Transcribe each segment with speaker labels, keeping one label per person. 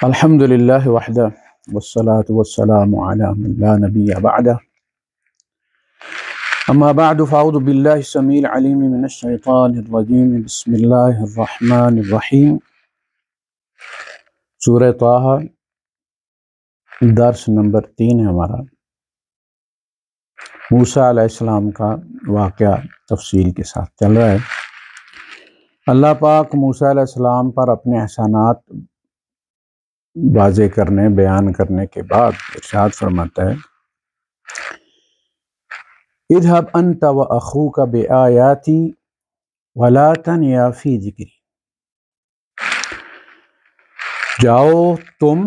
Speaker 1: الحمد لله وحده والصلاة والسلام على من لا نبي بعده أما بعد فأعوذ بالله السميع العليم من الشيطان الرجيم بسم الله الرحمن الرحيم سورہ طٰہٰ درس نمبر 3 ہے ہمارا۔ موسیٰ علیہ السلام کا واقعہ تفصیل کے ساتھ چل رہا ہے۔ اللہ پاک موسیٰ علیہ السلام پر اپنے احسانات واضح کرنے بیان کرنے کے بعد ارشاد فرماتا ہے اذهب انت واخوك بآیاتی ولا تنیا فی ذکری، جاؤ تم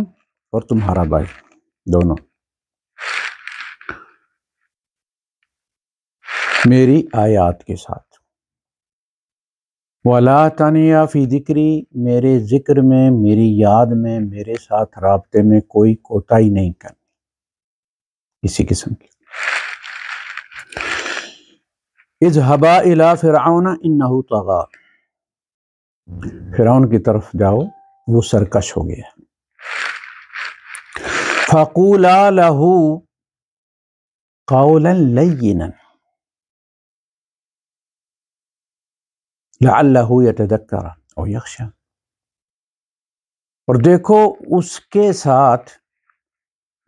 Speaker 1: اور تمہارا بھائی دونوں میری آیات کے ساتھ، ولا تنیا فی ذکری، میرے ذکر میں میری یاد میں میرے ساتھ رابطے میں کوئی کوتاہی نہیں کرنی اسی قسم کی۔ اذهبا الی فرعون انہ طغی، فرعون کی طرف جاؤ وہ سرکش ہو گیا۔ فقولا لہ قولا لینا لعلہ یتذکر او یخشی، اور دیکھو اس کے ساتھ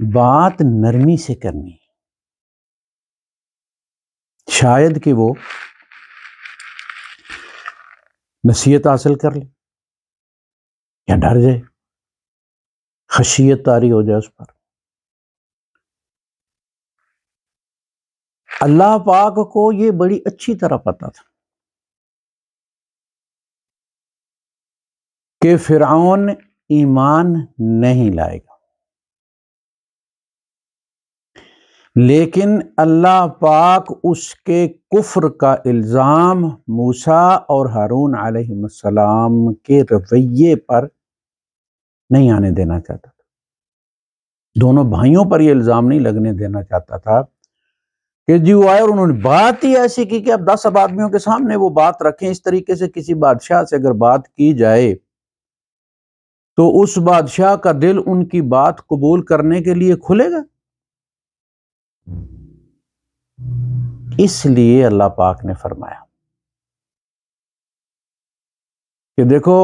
Speaker 1: بات نرمی سے کرنی، شاید کہ وہ نصیحت حاصل کر لے یا ڈر جائے، خشیت طاری ہو جائے اس پر۔ اللہ پاک کو یہ بڑی اچھی طرح پتا تھا کہ فرعون ایمان نہیں لائے گا، لیکن اللہ پاک اس کے کفر کا الزام موسیٰ اور ہارون علیہ السلام کے رویے پر نہیں آنے دینا چاہتا تھا، دونوں بھائیوں پر یہ الزام نہیں لگنے دینا چاہتا تھا کہ جی وہ آئے اور انہوں نے بات ہی ایسی کی کہ اب 10 آدمیوں کے سامنے وہ بات رکھیں۔ اس طریقے سے کسی بادشاہ سے اگر بات کی جائے تو اس بادشاہ کا دل ان کی بات قبول کرنے کے لیے کھلے گا؟ اس لیے اللہ پاک نے فرمایا کہ دیکھو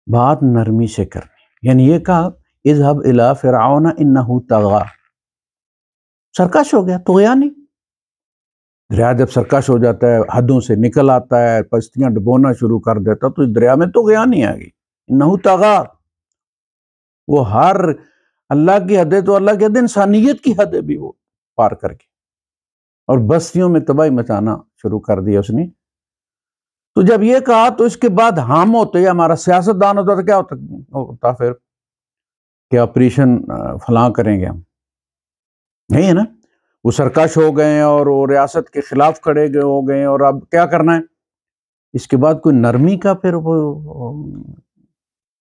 Speaker 1: بات نرمی سے کرنی، یعنی یہ کہا اذهب الی فرعون انہ طغی، سرکش ہو گیا، طغیانی دریا جب سرکش ہو جاتا ہے حدوں سے نکل آتا ہے پستیاں ڈبونا شروع کر دیتا تو اس دریا میں طغیانی آ گئی، انہ طغی، وہ ہر اللہ کی حدیں تو اللہ کی حد، انسانیت کی حدیں بھی وہ پار کر کے اور بستیوں میں تباہی مچانا شروع کر دیا اس نے۔ تو جب یہ کہا تو اس کے بعد ہم ہوتے یا ہمارا سیاست دان ہوتا تو کیا ہوتا پھر کہ آپریشن فلاں کریں گے ہم، نہیں ہے نا، وہ سرکش ہو گئے اور وہ ریاست کے خلاف کھڑے ہو گئے اور اب کیا کرنا ہے؟ اس کے بعد کوئی نرمی کا پھر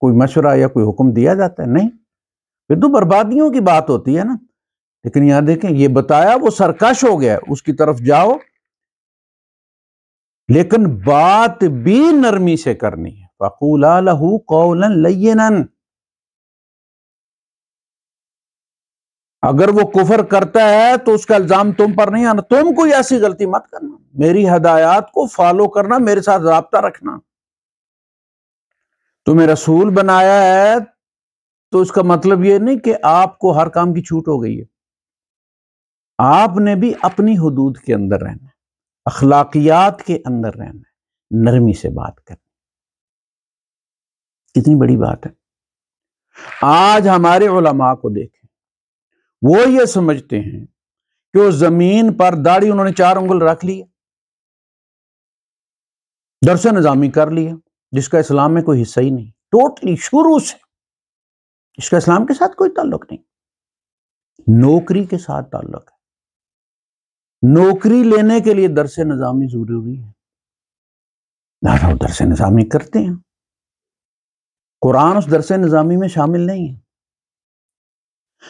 Speaker 1: کوئی مشورہ یا کوئی حکم دیا جاتا ہے؟ نہیں، پھر تو بربادیوں کی بات ہوتی ہے نا۔ لیکن یہاں دیکھیں یہ بتایا وہ سرکش ہو گیا، اس کی طرف جاؤ لیکن بات بھی نرمی سے کرنی ہے۔ فَقُولَا لَهُ قَوْلًا لَيِّنًا، اگر وہ کفر کرتا ہے تو اس کا الزام تم پر نہیں آنا، تم کوئی ایسی غلطی مت کرنا، میری ہدایات کو فالو کرنا، میرے ساتھ رابطہ رکھنا، تمہیں رسول بنایا ہے تو اس کا مطلب یہ نہیں کہ آپ کو ہر کام کی چھوٹ ہو گئی ہے، آپ نے بھی اپنی حدود کے اندر رہنا، اخلاقیات کے اندر رہنا، نرمی سے بات کرنا۔ کتنی بڑی بات ہے۔ آج ہمارے علماء کو دیکھیں، وہ یہ سمجھتے ہیں کہ وہ زمین پر داڑھی انہوں نے 4 انگل رکھ لی، درس نظامی کر لیا جس کا اسلام میں کوئی حصہ ہی نہیں، ٹوٹلی شروع سے اس کا اسلام کے ساتھ کوئی تعلق نہیں، نوکری کے ساتھ تعلق ہے، نوکری لینے کے لیے درس نظامی ضروری ہے، لہذا وہ درس نظامی کرتے ہیں، قرآن اس درس نظامی میں شامل نہیں ہے،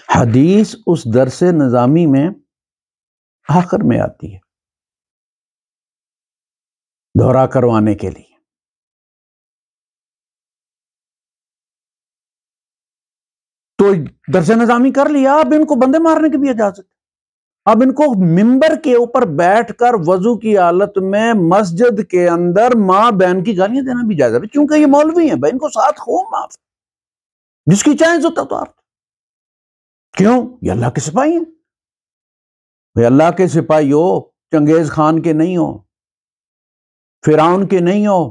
Speaker 1: حدیث اس درس نظامی میں آخر میں آتی ہے دورہ کروانے کے لیے۔ درس نظامی کر لیا، اب ان کو بندے مارنے کی بھی اجازت ہے۔ اب ان کو ممبر کے اوپر بیٹھ کر وضو کی حالت میں مسجد کے اندر ماں بہن کی گالیاں دینا بھی جائز ہے، چونکہ یہ مولوی ہیں بھائی، ان کو ساتھ خو معاف، جس کی چاہیں عزت اتار۔ کیوں؟ یہ اللہ کے سپاہی ہیں بھائی، اللہ کے سپاہی ہو، چنگیز خان کے نہیں ہو، فرعون کے نہیں ہو،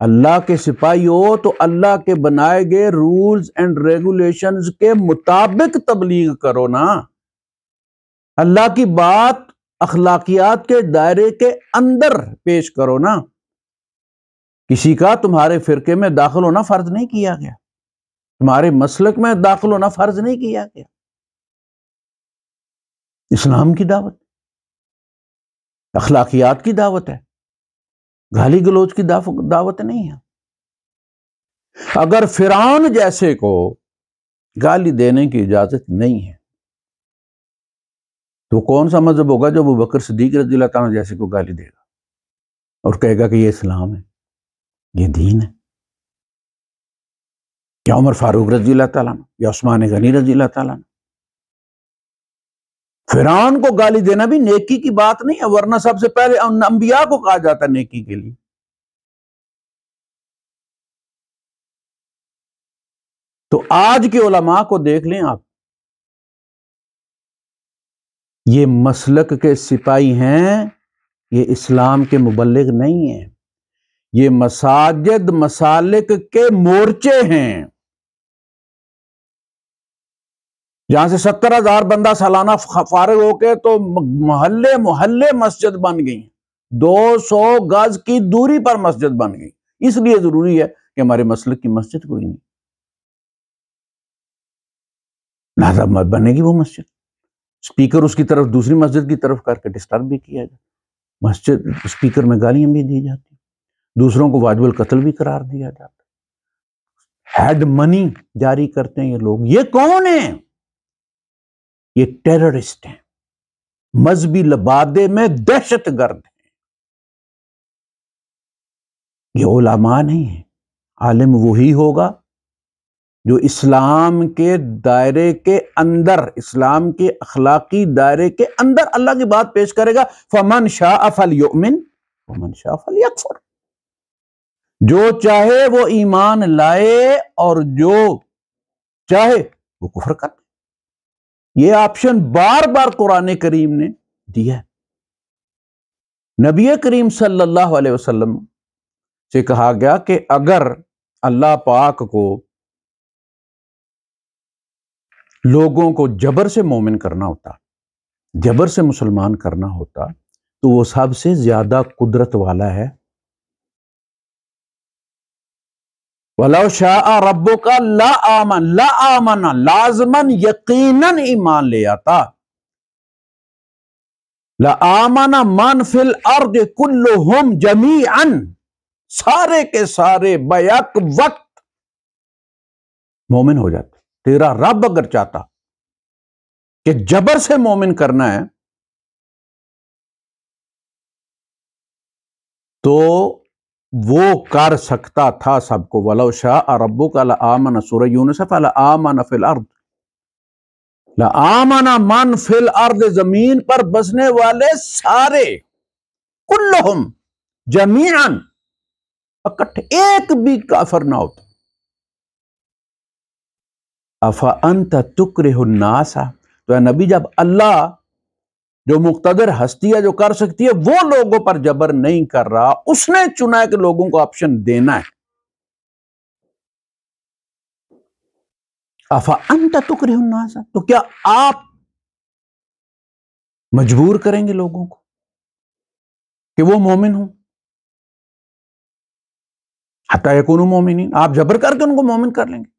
Speaker 1: اللہ کے سپاہی ہو تو اللہ کے بنائے گئے رولز اینڈ ریگولیشنز کے مطابق تبلیغ کرو نا۔ اللہ کی بات اخلاقیات کے دائرے کے اندر پیش کرو نا۔ کسی کا تمہارے فرقے میں داخل ہونا فرض نہیں کیا گیا، تمہارے مسلک میں داخل ہونا فرض نہیں کیا گیا۔ اسلام کی دعوت، اخلاقیات کی دعوت ہے، گالی گلوچ کی دعوت نہیں ہے۔ اگر فرعون جیسے کو گالی دینے کی اجازت نہیں ہے تو کون سا مذہب ہوگا جو ابو بکر صدیق رضی اللہ تعالیٰ جیسے کو گالی دے گا اور کہے گا کہ یہ اسلام ہے، یہ دین ہے؟ یا عمر فاروق رضی اللہ تعالیٰ یا عثمان غنی رضی اللہ تعالیٰ؟ فرعون کو گالی دینا بھی نیکی کی بات نہیں ہے، ورنہ سب سے پہلے انبیاء کو کہا جاتا ہے نیکی کے لیے۔ تو آج کے علماء کو دیکھ لیں آپ، یہ مسلک کے سپاہی ہیں، یہ اسلام کے مبلغ نہیں ہیں، یہ مساجد مسالک کے مورچے ہیں، جہاں سے 70,000 بندہ سالانہ فارغ ہو کے تو محلے محلے مسجد بن گئی، 200 گز کی دوری پر مسجد بن گئی۔ اس لیے ضروری ہے کہ ہمارے مسلک کی مسجد کوئی نہیں، لہذا بنے گی وہ مسجد، اسپیکر اس کی طرف دوسری مسجد کی طرف کر کے ڈسٹرب بھی کیا جائے، مسجد اسپیکر میں گالیاں بھی دی جاتی، دوسروں کو واجب القتل بھی قرار دیا جاتا، ہیڈ منی جاری کرتے ہیں یہ لوگ۔ یہ کون ہیں؟ یہ ٹیررسٹ ہیں، مذہبی لبادے میں دہشت گرد ہیں۔ یہ علماء نہیں ہیں۔ عالم وہی ہوگا جو اسلام کے دائرے کے اندر، اسلام کے اخلاقی دائرے کے اندر اللہ کی بات پیش کرے گا۔ فَمَنْ شَاءَ فَلْيُؤْمِنْ وَمَنْ شَاءَ فَلْيَكْفُرْ، جو چاہے وہ ایمان لائے اور جو چاہے وہ کفر کر۔ یہ آپشن بار بار قرآن کریم نے دیا ہے۔ نبی کریم صلی اللہ علیہ وسلم سے کہا گیا کہ اگر اللہ پاک کو لوگوں کو جبر سے مومن کرنا ہوتا، جبر سے مسلمان کرنا ہوتا، تو وہ سب سے زیادہ قدرت والا ہے۔ وَلَوْ شَاءَ رَبُّكَ لَآمَنَ، لازماً یقیناً ایمان لے آتا۔ لَآمَنَ مَنْ فِي الْأَرْضِ كُلُّهُمْ جَمِيعًا، سارے کے سارے بیک وقت مومن ہو جاتے۔ تیرا رب اگر چاہتا کہ جبر سے مومن کرنا ہے تو وہ کر سکتا تھا سب کو۔ وَلَوْ شَاءَ رَبُّكَ لَآمَنَ، سورہ یونس فَلَآمَنَ فِي الْأَرْضِ، لَآمَنَ مَنْ فِي الْأَرْضِ، زمین پر بسنے والے سارے، کلہم جمیعاً، اکٹھے، ایک بھی کافر نہ ہوتا۔ أَفَأَنْتَ تُكْرِهُ النَّاسَ، تو اے نبی جب اللہ جو مقتدر ہستی ہے، جو کر سکتی ہے، وہ لوگوں پر جبر نہیں کر رہا، اس نے چنا ہے کہ لوگوں کو آپشن دینا ہے۔ أَفَأَنْتَ تُكْرِهُ النَّاسَ، تو کیا آپ مجبور کریں گے لوگوں کو کہ وہ مومن ہوں؟ حَتَّى يَكُونُوا مُؤْمِنِينَ، آپ جبر کر کے ان کو مومن کر لیں گے؟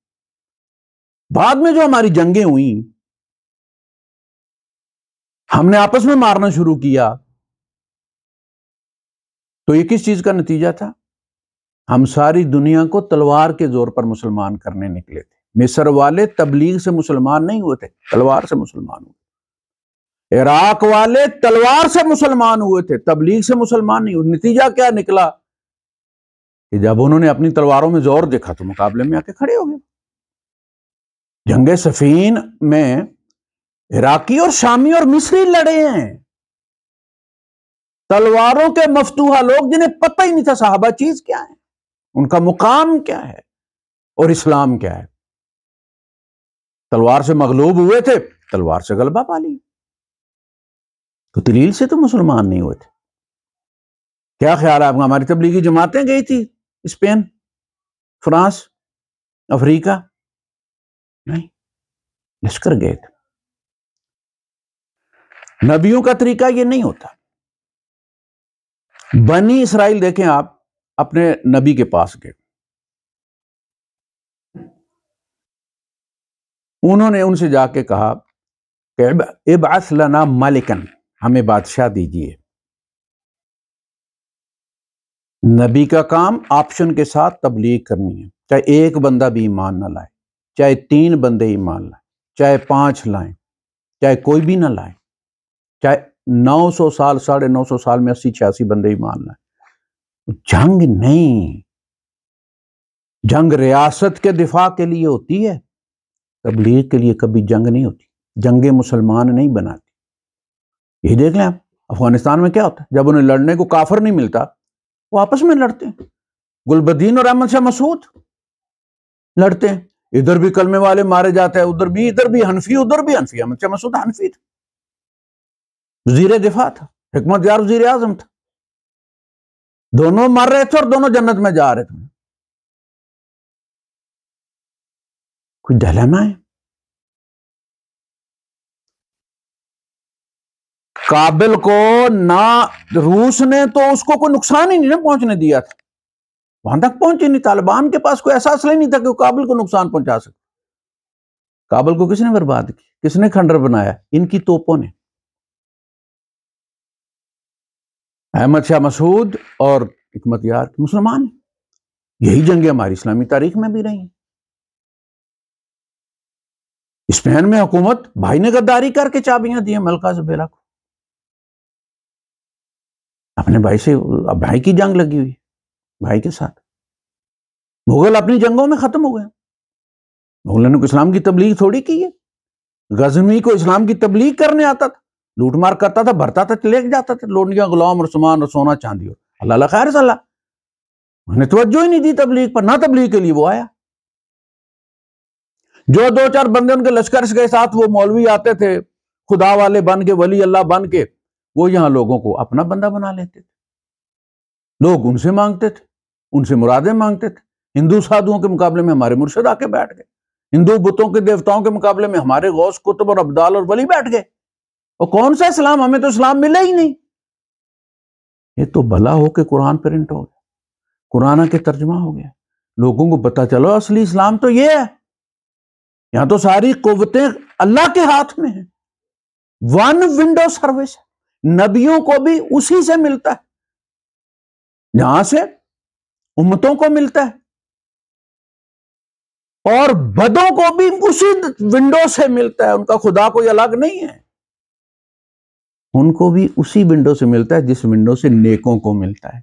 Speaker 1: بعد میں جو ہماری جنگیں ہوئیں، ہم نے آپس میں مارنا شروع کیا، تو یہ کس چیز کا نتیجہ تھا؟ ہم ساری دنیا کو تلوار کے زور پر مسلمان کرنے نکلے تھے۔ مصر والے تبلیغ سے مسلمان نہیں ہوئے تھے، تلوار سے مسلمان ہوئے۔ عراق والے تلوار سے مسلمان ہوئے تھے، تبلیغ سے مسلمان نہیں ہوئے۔ نتیجہ کیا نکلا کہ جب انہوں نے اپنی تلواروں میں زور دیکھا تو مقابلے میں آ کے کھڑے ہو گئے۔ جنگ صفین میں عراقی اور شامی اور مصری لڑے ہیں، تلواروں کے مفتوحہ لوگ جنہیں پتہ ہی نہیں تھا صحابہ چیز کیا ہے، ان کا مقام کیا ہے اور اسلام کیا ہے۔ تلوار سے مغلوب ہوئے تھے، تلوار سے غلبہ پا لی، تو دلیل سے تو مسلمان نہیں ہوئے تھے۔ کیا خیال ہے آپ کا؟ ہماری تبلیغی جماعتیں گئی تھی اسپین، فرانس، افریقہ؟ نہیں، لشکر گئے تھے۔ نبیوں کا طریقہ یہ نہیں ہوتا۔ بنی اسرائیل دیکھیں آپ، اپنے نبی کے پاس گئے، انہوں نے ان سے جا کے کہا کہ ابعث لنا ملکن، ہمیں بادشاہ دیجیے۔ نبی کا کام آپشن کے ساتھ تبلیغ کرنی ہے، چاہے ایک بندہ بھی ایمان نہ لائے، چاہے 3 بندے ایمان لائیں، چاہے 5 لائیں، چاہے کوئی بھی نہ لائے، چاہے 900 سال 950 سال میں 80-86 بندے ایمان لائیں۔ جنگ نہیں، جنگ ریاست کے دفاع کے لیے ہوتی ہے، تبلیغ کے لیے کبھی جنگ نہیں ہوتی، جنگیں مسلمان نہیں بناتی۔ یہ دیکھ لیں آپ، افغانستان میں کیا ہوتا ہے، جب انہیں لڑنے کو کافر نہیں ملتا وہ آپس میں لڑتے ہیں، گلبدین اور احمد شاہ مسعود لڑتے ہیں، ادھر بھی کلمے والے مارے جاتے ہیں، ادھر بھی حنفی، ادھر بھی حنفی۔ احمد شاہ مسعود حنفی تھا، وزیر دفاع تھا، حکمت یار وزیر اعظم تھا، دونوں مر رہے تھے اور دونوں جنت میں جا رہے تھے۔ کوئی ڈیلیما ہے؟ کابل کو نہ روس نے تو اس کو کوئی نقصان ہی نہیں پہنچنے دیا تھا، وہاں تک پہنچے نہیں، طالبان کے پاس کوئی ایسا اصل ہی نہیں تھا کہ وہ کابل کو نقصان پہنچا سکے۔ کابل کو کس نے برباد کی؟ کس نے کھنڈر بنایا؟ ان کی توپوں نے۔ احمد شاہ مسعود اور حکمت یار مسلمان ہیں، یہی جنگیں ہماری اسلامی تاریخ میں بھی رہی ہیں۔ اسپین میں حکومت بھائی نے غداری کر کے چابیاں دی ہیں ملکہ زبیرہ کو، اپنے بھائی سے، بھائی کی جنگ لگی ہوئی بھائی کے ساتھ۔ مغل اپنی جنگوں میں ختم ہو گئے، مغلوں نے کوئی اسلام کی تبلیغ تھوڑی کی ہے۔ غزنوی کو اسلام کی تبلیغ کرنے آتا تھا، لوٹ مار کرتا تھا، بھرتا تھا، لے کے جاتا تھا لوٹیاں، غلام اور سامان اور سونا چاندی، اور اللہ اللہ خیر صلی اللہ، انہیں توجہ ہی نہیں دی تبلیغ پر، نہ تبلیغ کے لیے وہ آیا۔ جو 2-4 بندے ان کے لشکر کے ساتھ وہ مولوی آتے تھے، خدا والے بن کے، ولی اللہ بن کے، وہ یہاں لوگوں کو اپنا بندہ بنا لیتے تھے، لوگ ان سے مانگتے تھے، ان سے مرادیں مانگتے تھے۔ ہندو سادھوؤں کے مقابلے میں ہمارے مرشد آ کے بیٹھ گئے، ہندو بتوں کے دیوتاؤں کے مقابلے میں ہمارے غوث، قطب اور ابدال اور ولی بیٹھ گئے۔ اور کون سا اسلام؟ ہمیں تو اسلام ملے ہی نہیں۔ یہ تو بھلا ہو کہ قرآن پرنٹ ہو گیا، قرآن کے ترجمہ ہو گیا، لوگوں کو پتہ چلو اصلی اسلام تو یہ ہے۔ یہاں تو ساری قوتیں اللہ کے ہاتھ میں ہیں، ون ونڈو سروس، نبیوں کو بھی اسی سے ملتا ہے جہاں سے امتوں کو ملتا ہے، اور بدوں کو بھی اسی ونڈو سے ملتا ہے، ان کا خدا کوئی الگ نہیں ہے، ان کو بھی اسی ونڈو سے ملتا ہے جس ونڈو سے نیکوں کو ملتا ہے۔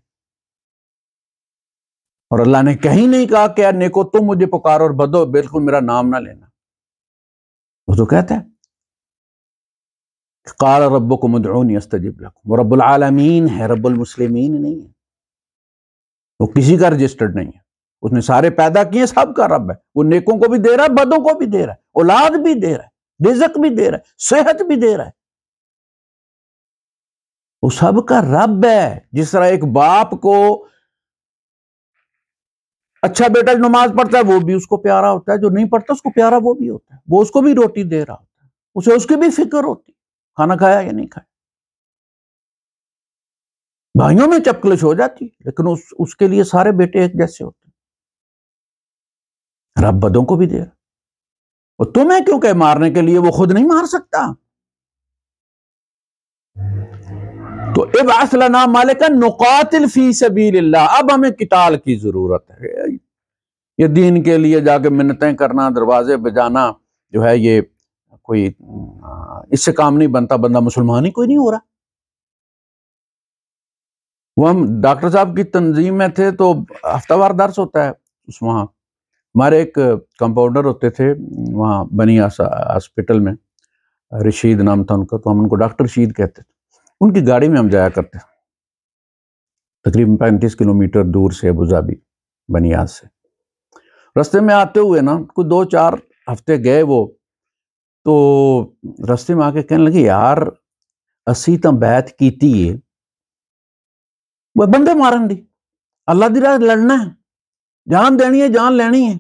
Speaker 1: اور اللہ نے کہیں نہیں کہا کہ اے نیکو تم مجھے پکارو اور بدو بالکل میرا نام نہ لینا۔ وہ تو کہتا ہے قال ربکم ادعونی استجب لکم، وہ رب العالمین ہے، رب المسلمین نہیں ہے، وہ کسی کا رجسٹرڈ نہیں ہے، اس نے سارے پیدا کیے، سب کا رب ہے، وہ نیکوں کو بھی دے رہا ہے، بدوں کو بھی دے رہا ہے، اولاد بھی دے رہا ہے، رزق بھی دے رہا ہے، صحت بھی دے رہا ہے، وہ سب کا رب ہے۔ جس طرح ایک باپ کو اچھا بیٹا نماز پڑھتا ہے وہ بھی اس کو پیارا ہوتا ہے، جو نہیں پڑھتا اس کو پیارا وہ بھی ہوتا ہے، وہ اس کو بھی روٹی دے رہا ہوتا ہے، اسے اس کی بھی فکر ہوتی، کھانا کھایا یا نہیں کھایا۔ بھائیوں میں چپکلش ہو جاتی، لیکن اس کے لیے سارے بیٹے ایک جیسے ہوتے ہیں۔ رب بدوں کو بھی دے رہا، اور تمہیں کیوں کہ مارنے کے لیے وہ خود نہیں مار سکتا۔ تو ابعث لنا ملکا نقاتل فی سبیل اللہ، اب ہمیں قتال کی ضرورت ہے۔ یہ دین کے لیے جا کے منتیں کرنا، دروازے بجانا جو ہے، یہ کوئی اس سے کام نہیں بنتا، بندہ مسلمان ہی کوئی نہیں ہو رہا۔ وہ ہم ڈاکٹر صاحب کی تنظیم میں تھے تو ہفتہ وار درس ہوتا ہے اس وہاں ہمارے ایک کمپاؤنڈر ہوتے تھے وہاں بنی ہاسپٹل میں، رشید نام تھا ان کا، تو ہم ان کو ڈاکٹر رشید کہتے تھے. ان کی گاڑی میں ہم جایا کرتے تھے، تقریباً 35 کلومیٹر دور سے ابوظہبی بنیاد سے. رستے میں آتے ہوئے نا کوئی 2-4 ہفتے گئے وہ، تو رستے میں آ کے کہنے لگے یار اسی تو بیعت کیتی ہے، وہ بندے مارن دی، اللہ دی راہ لڑنا ہے، جان دینی ہے، جان لینی ہے.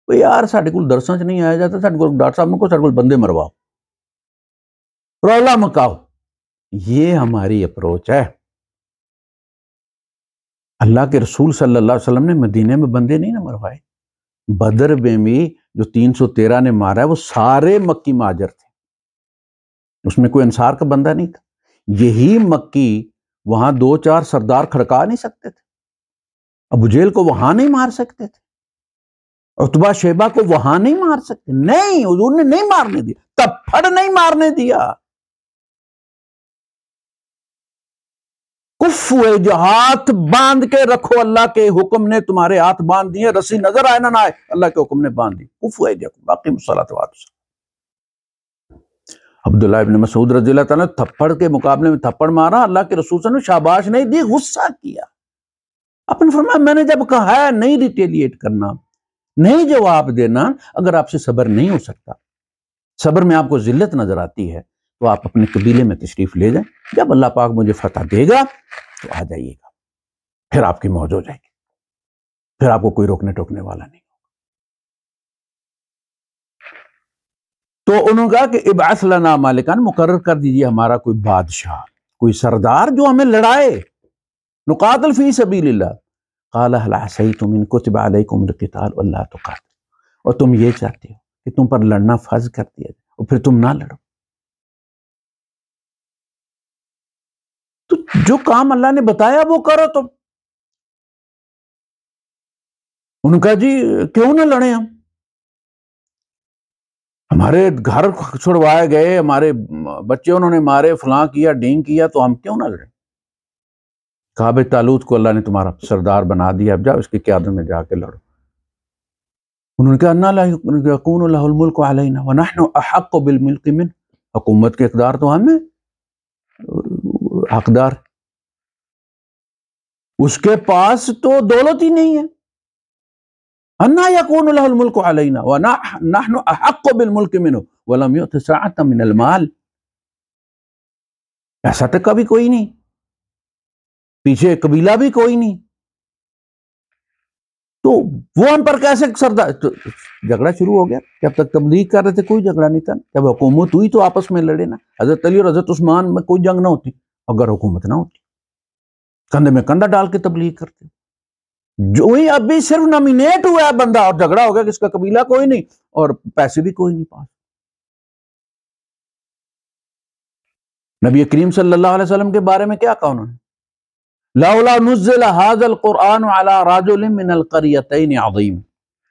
Speaker 1: وہ یار ساڈے کول درساں چ نہیں آیا جاتا، ساڈے کول ڈاکٹر صاحب کو ساڈے کول بندے مرواؤ، رولا مکاؤ. یہ ہماری اپروچ ہے. اللہ کے رسول صلی اللہ علیہ وسلم نے مدینے میں بندے نہیں نہ مروائے. بدر میں بھی جو 313 نے مارا ہے وہ سارے مکی مہاجر تھے، اس میں کوئی انصار کا بندہ نہیں تھا. یہی مکی وہاں 2-4 سردار کھڑکا نہیں سکتے تھے، ابو جہل کو وہاں نہیں مار سکتے تھے، عتبہ شیبہ کو وہاں نہیں مار سکتے. نہیں، حضور نے نہیں مارنے دیا، تپھڑ نہیں مارنے دیا. کف ہوئے جو ہاتھ باندھ کے رکھو، اللہ کے حکم نے تمہارے ہاتھ باندھ دیے، رسی نظر آئے نہ آئے اللہ کے حکم نے باندھ دی. کف ہوئے جو باقی الصلاۃ والسلام. عبداللہ ابن مسعود رضی اللہ تعالیٰ نے تھپڑ کے مقابلے میں تھپڑ مارا، اللہ کے رسول صلی اللہ علیہ وسلم نے شاباش نہیں دی، غصہ کیا. آپ نے فرمایا میں نے جب کہا ہے نہیں ریٹیلیٹ کرنا، نہیں جواب دینا، اگر آپ سے صبر نہیں ہو سکتا، صبر میں آپ کو ذلت نظر آتی ہے، تو آپ اپنے قبیلے میں تشریف لے جائیں. جب اللہ پاک مجھے فتح دے گا تو آ جائیے گا، پھر آپ کی موج ہو جائے گی، پھر آپ کو کوئی روکنے ٹوکنے والا نہیں. تو انہوں نے کہا کہ ابعث لنا مالکان، مقرر کر دیجئے ہمارا کوئی بادشاہ، کوئی سردار جو ہمیں لڑائے، نقاتل فی سبیل اللہ. قال هل عسیتم ان کتب علیکم القتال الا تقاتلوا، اور تم یہ چاہتے ہو کہ تم پر لڑنا فرض کر دیا جائے اور پھر تم نہ لڑو. تو جو کام اللہ نے بتایا وہ کرو. تم انہوں نے کہا جی کیوں نہ لڑیں، ہمارے گھر چھڑوائے گئے، ہمارے بچے انہوں نے مارے، فلاں کیا ڈینگ کیا، تو ہم کیوں نہ لڑیں. کہا بھائی طالوت کو اللہ نے تمہارا سردار بنا دیا، اب جاؤ اس کی قیادت میں جا کے لڑو. انہوں نے کہا انا لا یکون له الملک علینا ونحن احق بالملک منه، حکومت کے اقدار تو ہمیں حقدار، اس کے پاس تو دولت ہی نہیں ہے. انا یکون له الملک علینا ونحن احق بالملک منه ولم یؤت ساعۃ من المال. ایسا تو کبھی کوئی نہیں، پیچھے قبیلہ بھی کوئی نہیں، تو وہ ہم پر کیسے سردار. جھگڑا شروع ہو گیا. جب تک تبلیغ کر رہے تھے کوئی جھگڑا نہیں تھا، جب حکومت ہوئی تو آپس میں لڑے نا. حضرت علی اور حضرت عثمان میں کوئی جنگ نہ ہوتی اگر حکومت نہ ہوتی، کندھے میں کندھا ڈال کے تبلیغ کرتے. جو ہی ابھی صرف نامینیٹ ہوا ہے بندہ اور جھگڑا ہو گیا کہ اس کا قبیلہ کوئی نہیں اور پیسے بھی کوئی نہیں پاس. نبی کریم صلی اللہ علیہ وسلم کے بارے میں کیا کہا انہوں نے؟ لولا نزل هذا القرآن على رجل من القريتين عظیم.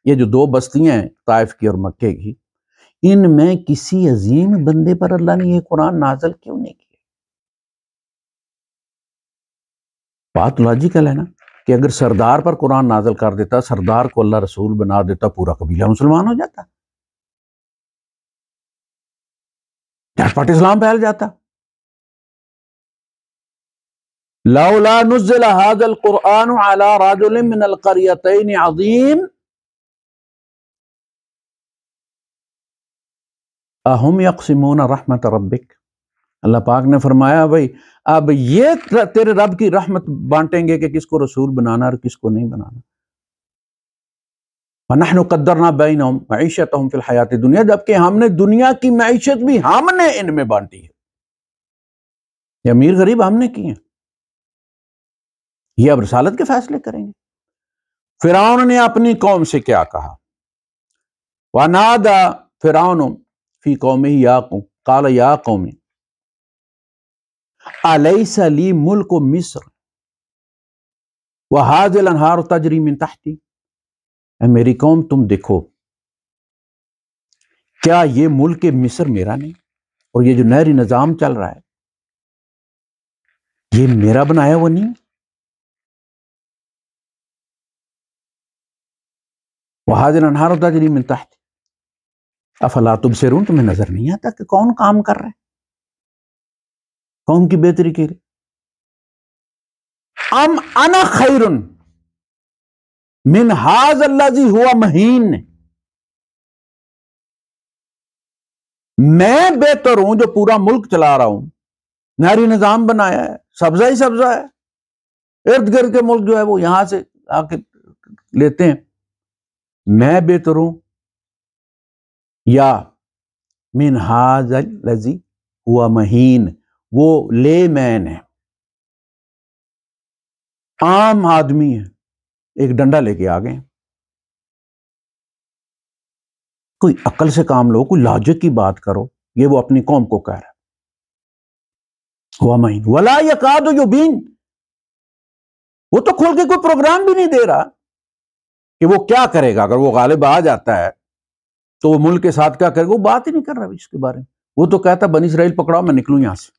Speaker 1: یہ جو 2 بستیاں ہیں طائف کی اور مکے کی، ان میں کسی عظیم بندے پر اللہ نے یہ قرآن نازل کیوں نہیں کیا؟ بات لاجیکل ہے نا کہ اگر سردار پر قرآن نازل کر دیتا، سردار کو اللہ رسول بنا دیتا، پورا قبیلہ مسلمان ہو جاتا، جھٹپٹ اسلام پھیل جاتا. لولا نزل هذا القرآن على رجل من القريتين عظیم اہم یقسمون رحمت ربک. اللہ پاک نے فرمایا بھائی اب یہ تیرے رب کی رحمت بانٹیں گے کہ کس کو رسول بنانا اور کس کو نہیں بنانا. وَنَحْنُ قَدَّرْنَا بَيْنَهُمْ مَعِيشَتَهُمْ فِي الْحَيَاةِ الدُّنْيَا، جبکہ ہم نے دنیا کی معیشت بھی ہم نے ان میں بانٹی ہے. یہ امیر غریب ہم نے کی ہیں. یہ اب رسالت کے فیصلے کریں گے. فرعون نے اپنی قوم سے کیا کہا؟ وَنَادَى فِرْعَوْنُ فِي قَوْمِهِ يَا قَوْمِ قَالَ يَا قَوْمِ أَلَيْسَ لِي مُلْكُ مِصْرَ وَهَٰذِهِ الْأَنْهَارُ تَجْرِي مِن تَحْتِي. اے میری قوم تم دیکھو، کیا یہ ملک مصر میرا نہیں؟ اور یہ جو نہری نظام چل رہا ہے یہ میرا بنایا ہوا نہیں؟ وہذہ الانہار تجری من تحت افلا تبصرون، تمہیں نظر نہیں آتا کہ کون کام کر رہے ہیں قوم کی بہتری کے لیے؟ ام انا خیر من ھذا الذی ھوا مہین، میں بہتر ہوں جو پورا ملک چلا رہا ہوں، نہری نظام بنایا ہے، سبزہ ہی سبزہ ہے، ارد گرد کے ملک جو ہے وہ یہاں سے آ کے لیتے ہیں، میں بہتر ہوں یا من ھذا الذی ھوا مہین، وہ لے مین ہے، عام آدمی ہے، ایک ڈنڈا لے کے آ گئے۔ کوئی عقل سے کام لو، کوئی لاجک کی بات کرو، یہ وہ اپنی قوم کو کہہ رہا ہے۔ ھوا مہین ولا یکاد یبین، وہ تو کھل کے کوئی پروگرام بھی نہیں دے رہا کہ وہ کیا کرے گا، اگر وہ غالب آ جاتا ہے تو وہ ملک کے ساتھ کیا کرے گا، وہ بات ہی نہیں کر رہا اس کے بارے میں۔ وہ تو کہتا بنی اسرائیل پکڑاؤ میں نکلوں یہاں سے،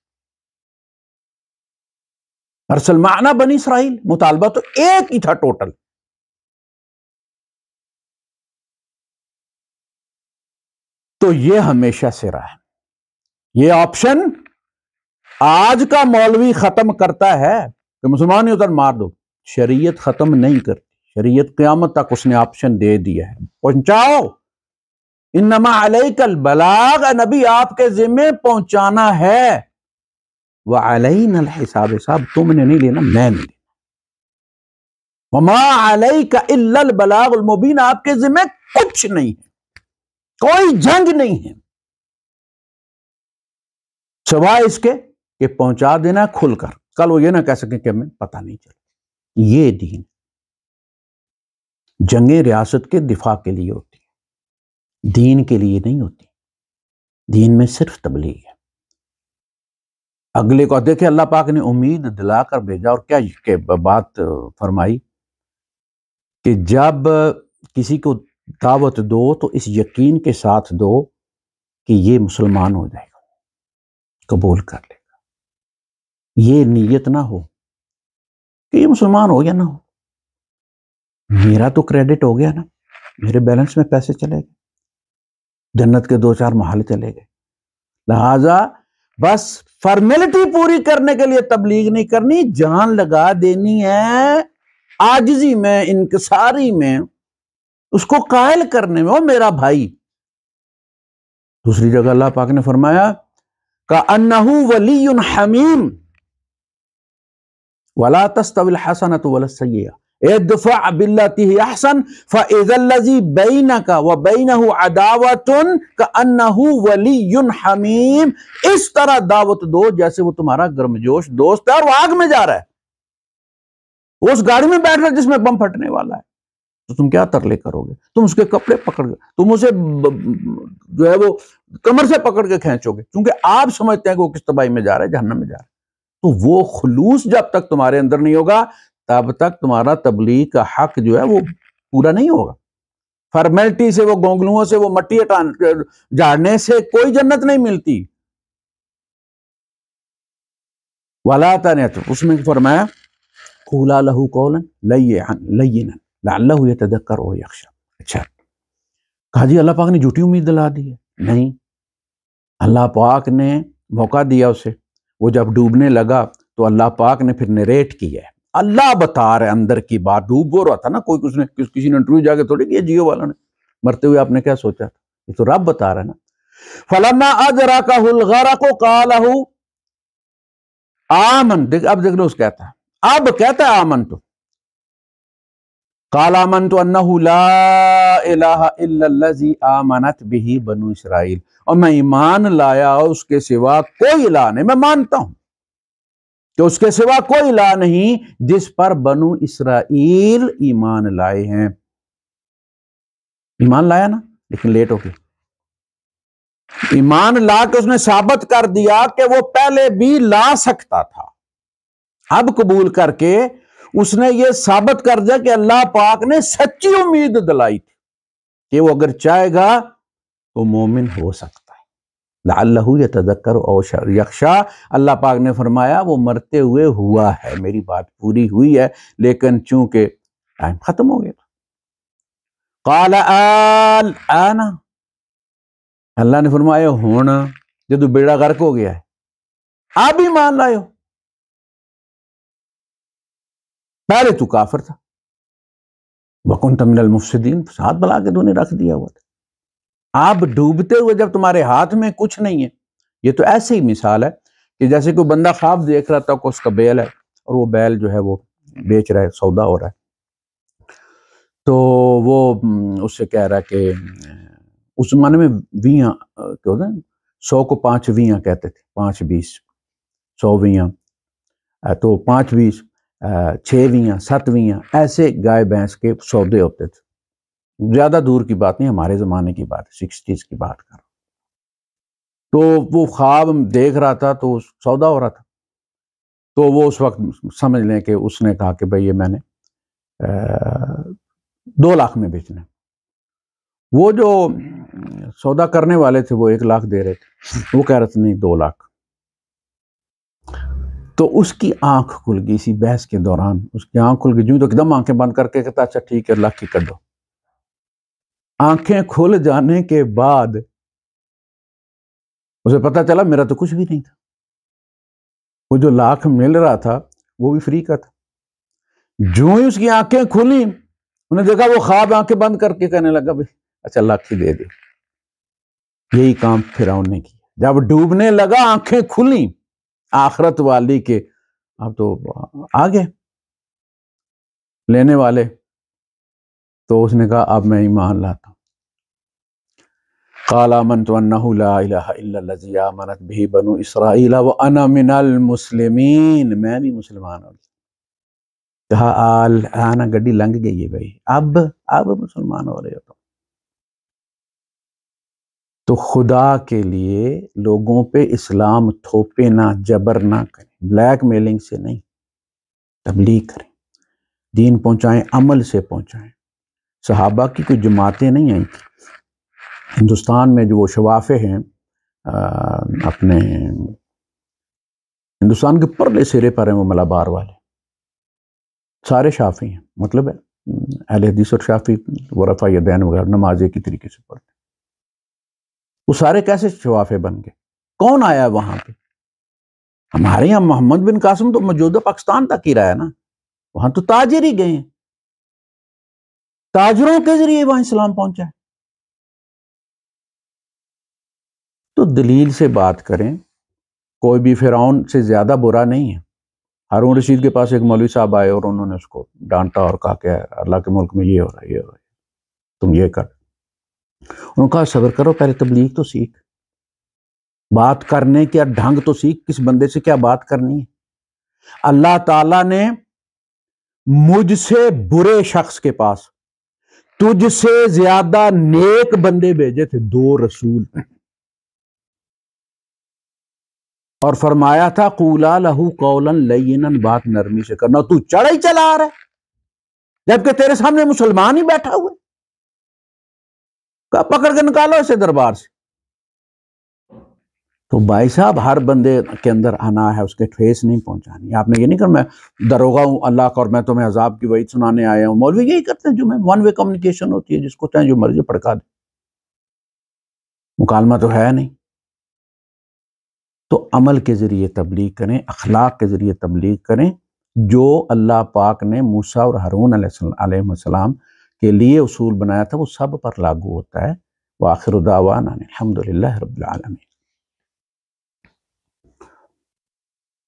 Speaker 1: ارسل معنا بنی اسرائیل، مطالبہ تو ایک ہی تھا ٹوٹل۔ تو یہ ہمیشہ سے رہا ہے، یہ آپشن آج کا مولوی ختم کرتا ہے کہ مسلمان ہی ادھر مار دو، شریعت ختم نہیں کرتی، شریعت قیامت تک اس نے آپشن دے دیا ہے، پہنچاؤ، انما علیک البلاغ، نبی آپ کے ذمہ پہنچانا ہے، وعلینا الحساب، حساب تم نے نہیں لینا، میں نہیں لینا، وما علیک الا البلاغ المبین، آپ کے ذمہ کچھ نہیں ہے، کوئی جنگ نہیں ہے سوائے اس کے کہ پہنچا دینا کھل کر، کل وہ یہ نہ کہہ سکیں کہ ہمیں پتہ نہیں چلا۔ یہ دین، جنگیں ریاست کے دفاع کے لیے ہوتی ہیں، دین کے لیے نہیں ہوتی، دین میں صرف تبلیغ ہے۔ اگلے کو دیکھیں اللہ پاک نے امید دلا کر بھیجا، اور کیا کہ بات فرمائی کہ جب کسی کو دعوت دو تو اس یقین کے ساتھ دو کہ یہ مسلمان ہو جائے گا، قبول کر لے گا، یہ نیت نہ ہو کہ یہ مسلمان ہو یا نہ ہو، میرا تو کریڈٹ ہو گیا نا، میرے بیلنس میں پیسے چلے گئے، جنت کے 2-4 محل چلے گئے، لہذا بس فارمیلٹی پوری کرنے کے لیے تبلیغ نہیں کرنی، جان لگا دینی ہے عاجزی میں، انکساری میں، اس کو قائل کرنے میں، وہ میرا بھائی۔ دوسری جگہ اللہ پاک نے فرمایا کأنہ ولی حمیم ولا تستوی الحسنۃ ولا السیئۃ ادفع باللتی ہی احسن فاذا الذی بینک وبینہ عداوۃ کأنہ ولی حمیم، اس طرح دعوت دو جیسے وہ تمہارا گرمجوش دوست ہے اور وہ آگ میں جا رہا ہے، وہ اس گاڑی میں بیٹھ رہا ہے جس میں بم پھٹنے والا ہے، تو تم کیا ترلے کرو گے؟ تم اس کے کپڑے پکڑ گے، تم اسے جو ہے وہ کمر سے پکڑ کے کھینچو گے، کیونکہ آپ سمجھتے ہیں کہ وہ کس تباہی میں جا رہا ہے، جہنم میں جا رہا ہے۔ تو وہ خلوص جب تک تمہارے اندر نہیں ہوگا تب تک تمہارا تبلیغ کا حق جو ہے وہ پورا نہیں ہوگا۔ فارمیلٹی سے، وہ گونگلوؤں سے، وہ مٹی جھاڑنے سے کوئی جنت نہیں ملتی۔ وَلَا تَنِعْتُ، اس میں فرمایا قُولَا لَهُ قَوْلًا لَيِّنًا لَعَلَّهُ يَتَذَكَّرُ أَوْ يَخْشَىٰ۔ اچھا کہا جی اللہ پاک نے جھوٹی امید دلا دی ہے؟ نہیں، اللہ پاک نے موقع دیا اسے، وہ جب ڈوبنے لگا تو اللہ پاک نے پھر نریٹ کیا ہے، اللہ بتا رہے اندر کی بات، ڈوب وہ رہا تھا نا، کوئی کسی نے انٹرویو جا کے تھوڑی کیا جیو والا نے، مرتے ہوئے آپ نے کیا سوچا تھا، یہ تو رب بتا رہا ہے نا۔ فَلَمَّا أَدْرَكَهُ الْغَرَقُ قَالَ آمن، اب دیکھ لو اس کہتا ہے، اب کہتا ہے آمن تو، قال آمنت انہ لا الہ الا الذی آمنت بہ بنو اسرائیل، اور میں ایمان لایا اس کے سوا کوئی الہ نہیں، میں مانتا ہوں کہ اس کے سوا کوئی الہ نہیں جس پر بنو اسرائیل ایمان لائے ہیں۔ ایمان لایا نا، لیکن لیٹ ہو گیا، ایمان لا کے اس نے ثابت کر دیا کہ وہ پہلے بھی لا سکتا تھا، اب قبول کر کے اس نے یہ ثابت کر دیا کہ اللہ پاک نے سچی امید دلائی تھی کہ وہ اگر چاہے گا تو مومن ہو سکتا ہے، لعلہ یتذکر او یخشیٰ، اللہ پاک نے فرمایا وہ مرتے ہوئے ہوا ہے، میری بات پوری ہوئی ہے، لیکن چونکہ ٹائم ختم ہو گیا۔ قال الآن، اللہ نے فرمایا ہونا جدو بیڑا غرق ہو گیا ہے آپ بھی مان لائے ہو، پہلے تو کافر تھا، وَكُنْتَ مِنَ الْمُفْسِدِينَ، فساد بلا کے تو نے رکھ دیا ہوا تھا۔ آپ ڈوبتے ہوئے جب تمہارے ہاتھ میں کچھ نہیں ہے، یہ تو ایسے ہی مثال ہے کہ جیسے کوئی بندہ خواب دیکھ رہا تھا کہ اس کا بیل ہے اور وہ بیل جو ہے وہ بیچ رہا ہے، سودا ہو رہا ہے، تو وہ اس سے کہہ رہا ہے کہ اس زمانے میں ویاں کیا ہوتا ہے، 100 کو 5 ویاں کہتے تھے، 5 20، 100 ویاں، تو 5 20، 6 ویاں، 7 ویاں، ایسے گائے بھینس کے سودے ہوتے تھے۔ زیادہ دور کی بات نہیں، ہمارے زمانے کی بات ہے، 60s کی بات کر رہا ہوں۔ تو وہ خواب دیکھ رہا تھا تو سودا ہو رہا تھا، تو وہ اس وقت سمجھ لیں کہ اس نے کہا کہ بھئی یہ میں نے 2 لاکھ میں بیچنا ہے۔ وہ جو سودا کرنے والے تھے وہ 1 لاکھ دے رہے تھے، وہ کہہ رہے تھے نہیں 2 لاکھ۔ تو اس کی آنکھ کھل گئی، اسی بحث کے دوران اس کی آنکھ کھل گئی، جو تو ایک دم آنکھیں بند کر کے کہتا اچھا ٹھیک ہے لاکھ کی کر دو۔ آنکھیں کھل جانے کے بعد اسے پتہ چلا میرا تو کچھ بھی نہیں تھا، وہ جو لاکھ مل رہا تھا وہ بھی فری کا تھا۔ جو ہی اس کی آنکھیں کھلی انہیں دیکھا وہ خواب آنکھیں بند کر کے کہنے لگا بھئی اچھا لاکھ ہی دے دے۔ یہی کام فرعون نے کیا، جب ڈوبنے لگا آنکھیں کھلی آخرت والی کے، اب تو آگے لینے والے، تو اس نے کہا اب میں ایمان لاتا ہوں۔ قال آمنت انہ لا الہ الا الذی آمنت بہ بنو اسرائیل وانا من المسلمین، میں بھی مسلمان ہوں۔ کہا الآن، گڈی لنگ گئی ہے بھائی، اب مسلمان ہو رہے ہو تو خدا کے لیے لوگوں پہ اسلام تھوپے نہ، جبر نہ کریں، بلیک میلنگ سے نہیں، تبلیغ کریں، دین پہنچائیں، عمل سے پہنچائیں۔ صحابہ کی کوئی جماعتیں نہیں آئیں تھیں ہندوستان میں، جو وہ شوافے ہیں اپنے ہندوستان کے پرلے سرے پر ہیں، وہ ملابار والے سارے شافی ہیں، مطلب ہے اہل حدیث اور شافی وہ رفع یدین وغیرہ نماز ایک ہی طریقے سے پڑھتے، وہ سارے کیسے شوافے بن گئے؟ کون آیا وہاں پہ؟ ہمارے یہاں محمد بن قاسم تو موجودہ پاکستان تک ہی رہا ہے نا، وہاں تو تاجر ہی گئے ہیں، تاجروں کے ذریعے وہاں اسلام پہنچا ہے۔ تو دلیل سے بات کریں، کوئی بھی فرعون سے زیادہ برا نہیں ہے۔ ہارون رشید کے پاس ایک مولوی صاحب آئے اور انہوں نے اس کو ڈانٹا اور کہا کہ اللہ کے ملک میں یہ ہو رہا ہے، یہ ہو رہا ہے، تم یہ کر۔ انہوں نے کہا صبر کرو، پہلے تبلیغ تو سیکھ، بات کرنے کا ڈھنگ تو سیکھ، کس بندے سے کیا بات کرنی ہے۔ اللہ تعالیٰ نے مجھ سے برے شخص کے پاس تجھ سے زیادہ نیک بندے بھیجے تھے، 2 رسول، اور فرمایا تھا قولا لہو قولا لینا، بات نرمی سے کرنا، تو چڑھ ہی چلا آ رہا ہے جبکہ تیرے سامنے مسلمان ہی بیٹھا ہوا ہے، کہا پکڑ کے نکالو اسے دربار سے۔ تو بھائی صاحب ہر بندے کے اندر انا ہے، اس کے ٹھیس نہیں پہنچانی۔ آپ نے یہ نہیں کہ میں داروغہ ہوں اللہ کا اور میں تمہیں عذاب کی وعید سنانے آیا ہوں۔ مولوی یہی کرتے ہیں، جو میں ون وے کمیونیکیشن ہوتی ہے، جس کو چاہیں جو مرضی پڑکا دے، مکالمہ تو ہے نہیں۔ تو عمل کے ذریعے تبلیغ کریں، اخلاق کے ذریعے تبلیغ کریں، جو اللہ پاک نے موسیٰ اور ہارون علیہ السلام کے لیے اصول بنایا تھا وہ سب پر لاگو ہوتا ہے۔ وآخر دعوانا الحمدللہ رب العالمین۔